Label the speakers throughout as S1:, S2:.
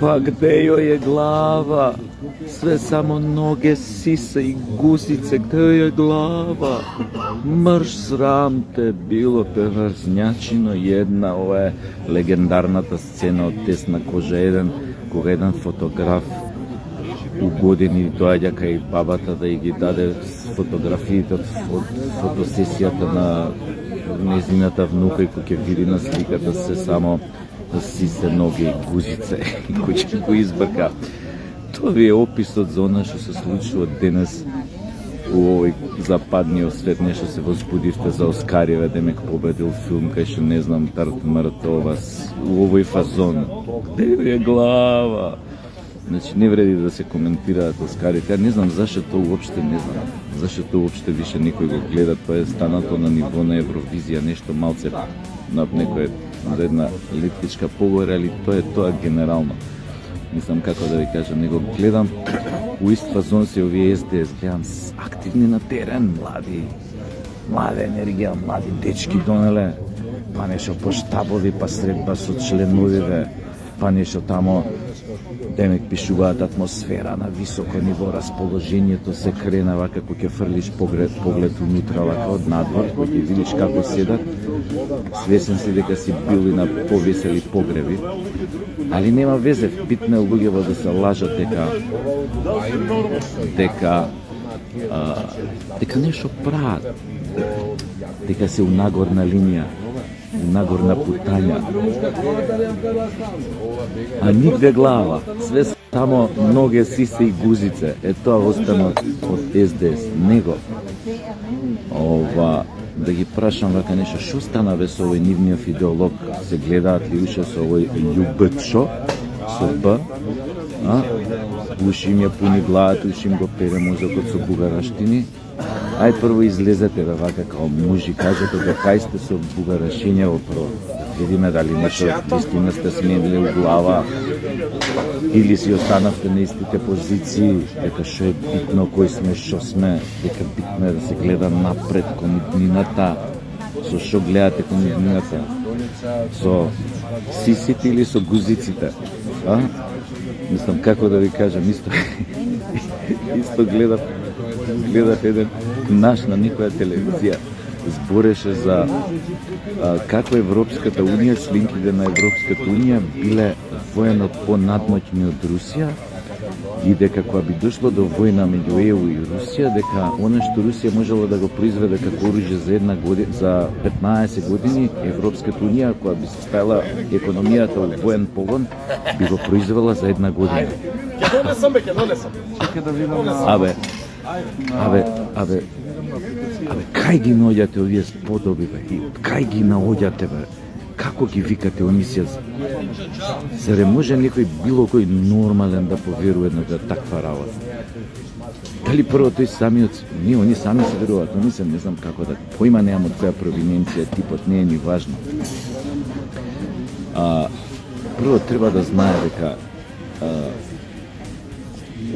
S1: Pa gde joj je glava? Sve samo noge, sise i guzice, gde joj je glava? Mrš sram te bilo, преврзнячино jedna, ова е легендарната сцена од Тесна кожа 1, кога еден фотограф у години доаѓа кај бабата да ги даде фотографиите од фотосесијата на незината внука и кој ќе види на сликата се само сисе, ноги и гузице и кој ќе го избрка. Тоа ви е описот за она што се случува денес у овој западниот свет, нешто се возбудивте за Оскариве, демек победил филм кај што не знам Мартова у овој фазон. Где е глава? Значи не вреди да се коментираат Оскарите. Не знам зашто тоа уопште не знам. Зашто тоа уопште више никој го гледа, тоа е станато на ниво на Евровизија, нешто малце на некој за една литвичка погоре, али тоа е тоа генерално. Не знам како да ви кажам, не го гледам. У ист фазон се овие СДС, гледам активни на терен, млада енергија, млади дечки донеле, па нешто по штабови, па средба со членовиве, па нешто тамо, демек пишуваат атмосфера на високо ниво, расположението се кренава како ќе фрлиш поглед унутра, вака од надвор, кој ќе видиш како седат. Свесен си дека си бил и на повесели погреби, али нема везе, битно е луѓево да се лажат дека нешто прават, дека се у нагорна линија, нагорна путања, а нигде глава, све само ноге, сисе и гузице. Е тоа остана од СДС. Него да ги прашам вака нешто, што стана бе со овој нивниот идеолог? Се гледаат ли уште со овој љубчо со Б? Уши им ја пуни главата, уши им го пере мозокот со бугараштини. Ај прво излезете бе вака као мужи, кажете да кај сте со бугарашењево прво. Видиме дали нешто вистина сте сменили у глава или си останавте на истите позиции, дека што е битно кој сме, што сме, дека битно е да се гледа напред кон иднината. Со што гледате кон иднината? Со сисите или со гузиците? Мислам како да ви кажам, исто гледав еден наш на некоја телевизија, збореше за како Европската унија, членките на Европската унија биле воено понадмоќни од Русија и дека кога би дошло до војна меѓу ЕУ и Русија, дека она што Русија можела да го произведе како оружје за 15 години, Европската унија, кога би се ставила економијата во воен погон, би го произвела за 1 година. Абе, кај ги наоѓате овие сподоби, бе? Кај ги наоѓате, бе? Како ги викате емисија? Заре може некој било кој нормален да поверува на таква работа? Дали прво тој самиот, не, они сами се веруваат, они се не знам како да, поима неам од која провиненција, типот не е ни важно. Прво треба да знае дека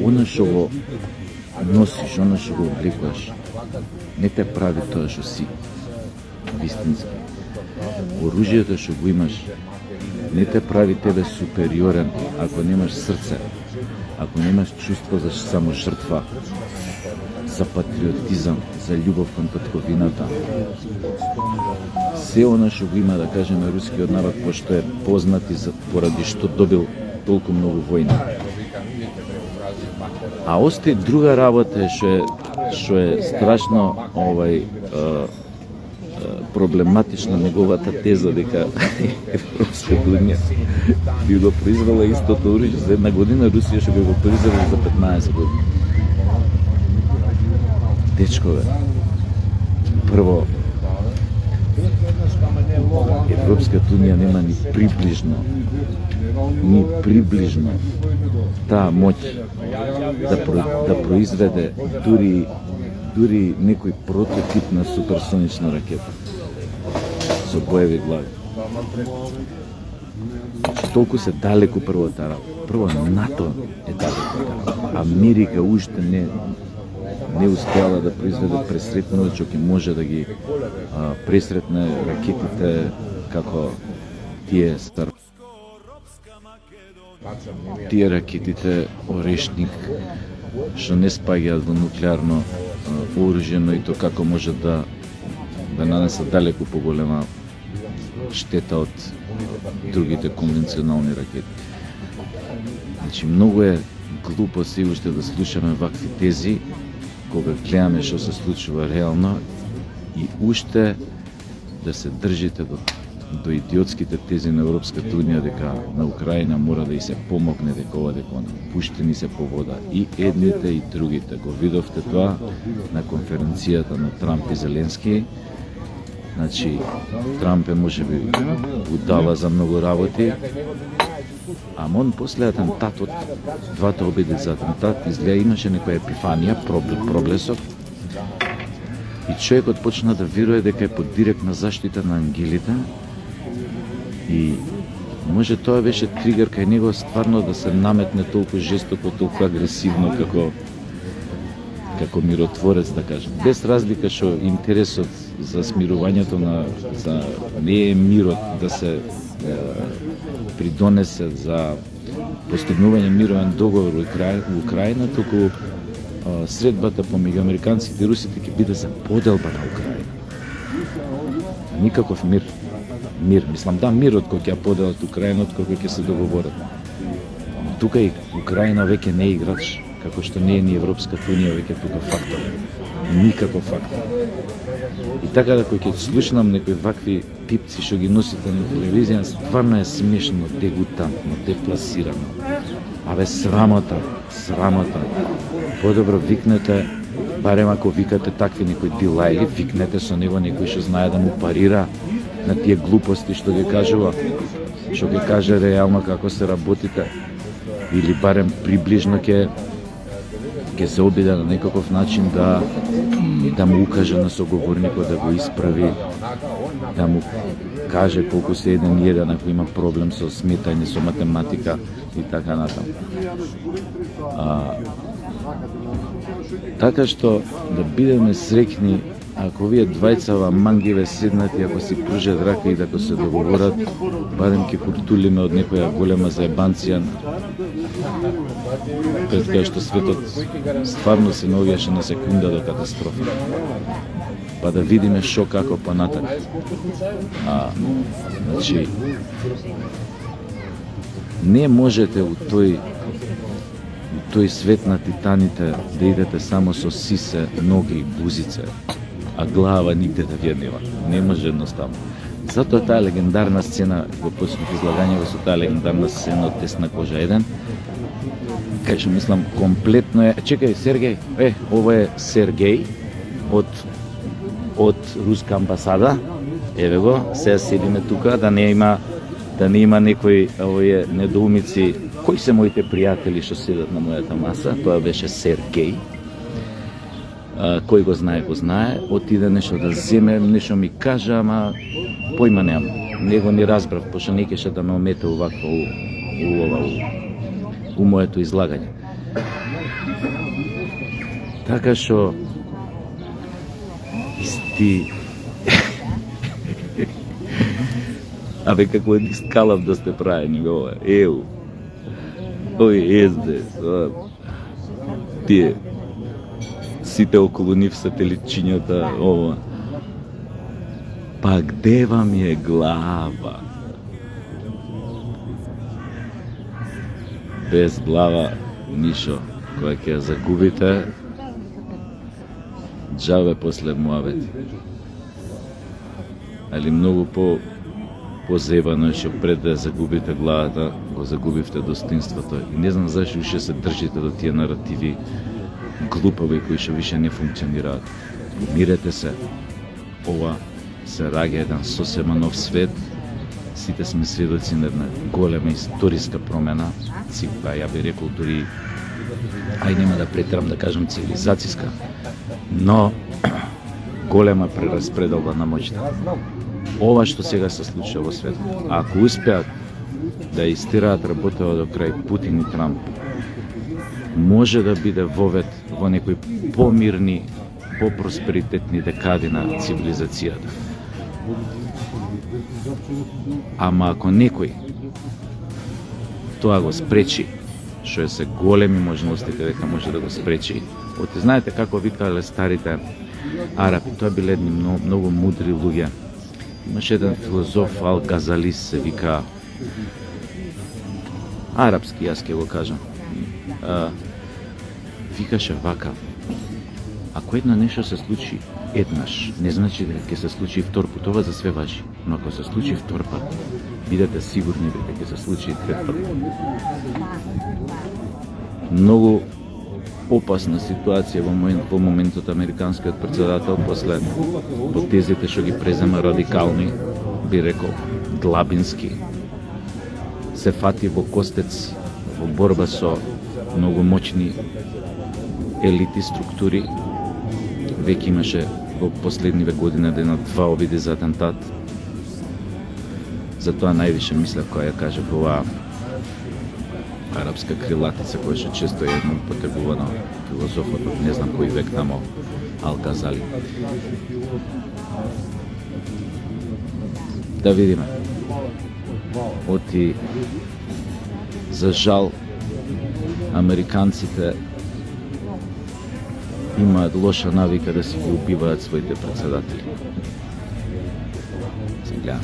S1: она што го носиш, она што го облекуваш, не те прави тоа што си, вистински. Оружјето што го имаш не те прави тебе супериорен ако немаш срце, ако немаш чувство за саможртва, за патриотизам, за љубов кон татковината. Се она што го има, да кажеме, рускиот народ, пошто е познат и поради што добил толку многу војна. А остаи друга работа што е страшно проблематична неговата теза дека Европската унија би го произвела истото оружје за 1 година, Русија што би го произвела за 15 години. Дечкове, прво, Европската унија нема ни приближно таа моќ да произведе дури некој прототип на суперсонична ракета со боеви глави. Толку се далеку прво таа работа. Прво НАТО е далеку. Америка уште не успеала да произведе пресретно што ќе може да ги пресретне ракетите како тие стар. тие ракетите Орешник што не спаѓаат во нуклеарно оружје, но и то како може да нанесат далеку поголема штета од другите конвенционални ракети. Значи, многу е глупо се уште да слушаме вакви тези, кога гледаме што се случува реално, и уште да се држите до идиотските тези на Европската Унија дека на Украина мора да и се помогне, дека пуштени се по вода. И едните и другите. Го видовте тоа на конференцијата на Трамп и Зеленски. Значи, Трамп е можеби удава за многу работи, а он после атентатот, двата обиди за атентат, изгледа имаше некоја епифанија, проблесок, и човекот почна да верува дека е под директна заштита на ангелите, и може тоа беше тригер кај него стварно да се наметне толку жестоко, толку агресивно како миротворец, да кажем. Без разлика што интересот за смирувањето не е мирот да се придонесе за постигнување мировен договор во Украина, туку средбата помеѓу американците и русите ќе биде за поделба на Украина. Никаков мир. Мислам, мирот кој ќе поделат Украина, кој ќе се договорат. Тука и Украина веќе не е играч, како што не е ни Европската Унија веќе тука фактор. Никаков фактор. И така да кој ќе слушнам некои вакви пипци што ги носите на телевизија, стварно е смешно, дегутантно, депласирано. Абе, срамота. Подобро викнете, барем ако викате такви некои дилајли, викнете со него некој што знае да му парира на тие глупости што ги кажува, што ги каже реално како се работите, или барем приближно ќе се обиде на некаков начин да му укаже на соговорникот, да го исправи, да му каже колку се еден, ако има проблем со сметање, со математика и така натаму. Така што да бидеме среќни ако овие двајцава мангиве седнати, ако си пружат рака и да се договорат, барем ќе куртулиме од некоја голема заебанција пред кај што светот стварно се наоѓаше на секунда до катастрофа. Па да видиме шо како понатак. Значи, не можете у тој свет на титаните да идете само со сисе, ноги и бузице, а глава нигде да ви нема. Не може едноставно. Затоа таа легендарна сцена, го почнах излагањето со таа легендарна сцена од Тесна кожа 1, кај што мислам комплетно е... Чекај, Сергеј, ова е Сергеј од Руска амбасада. Еве го, сега седиме тука, да не има некои овие недоумици. Кои се моите пријатели што седат на мојата маса? Тоа беше Сергеј. Кој го знае, отиде нешто да земе, нешто ми кажа, ама појма немам. Него не разбрав, пошто не кеше да ме омете овакво у моето излагање. Така што исти абе како е скалав да сте правени ова. Ој СДС, тие сите околу нив сателитчињата, ова. Па где вам е глава? Без глава нишо. Која ќе ја загубите, џабе после муабети. Али многу позебано што пред да загубите главата, го загубивте достоинството. И не знам зашто уште се држите до тие наративи глупави кои што више не функционираат. Мирете се. Ова се раѓа еден сосема нов свет. Сите сме сведоци на една голема историска промена. Ја би рекол дури, нема да претерам да кажам цивилизацијска, но голема прераспределба на моќта. Ова што сега се случува во светот, ако успеат да истираат работева до крај Путин и Трамп, може да биде вовед во некои помирни, попросперитетни декади на цивилизацијата. Ама ако некој тоа го спречи, што е се големи можностите дека може да го спречи. Оти знаете како викале старите Арапи, тоа биле едни многу мудри луѓе. Имаше еден филозоф Ал-Газалис се вика, арапски, јас ќе го кажам. Викаше вака: ако едно нешто се случи еднаш, не значи дека ќе се случи втор пат, ова за све важи. Но ако се случи втор пат, бидете сигурни дека ќе се случи и трет пат. Многу опасна ситуација во моментот американскиот председател после потезите што ги презема радикални, би рекол длабински, се фати во костец во борба со многу моćни елити структури. Веќе имаше во последниве години една-два обиди за атентат. Затоа највише мислев кога ја кажав оваа арапска крилатица која што често е едно употребувана филозофот од не знам кој век тамо, Ал-Газали. Да видиме. Оти, за жал, американците имаат лоша навика да си ги убиваат своите председатели. Се гледаме.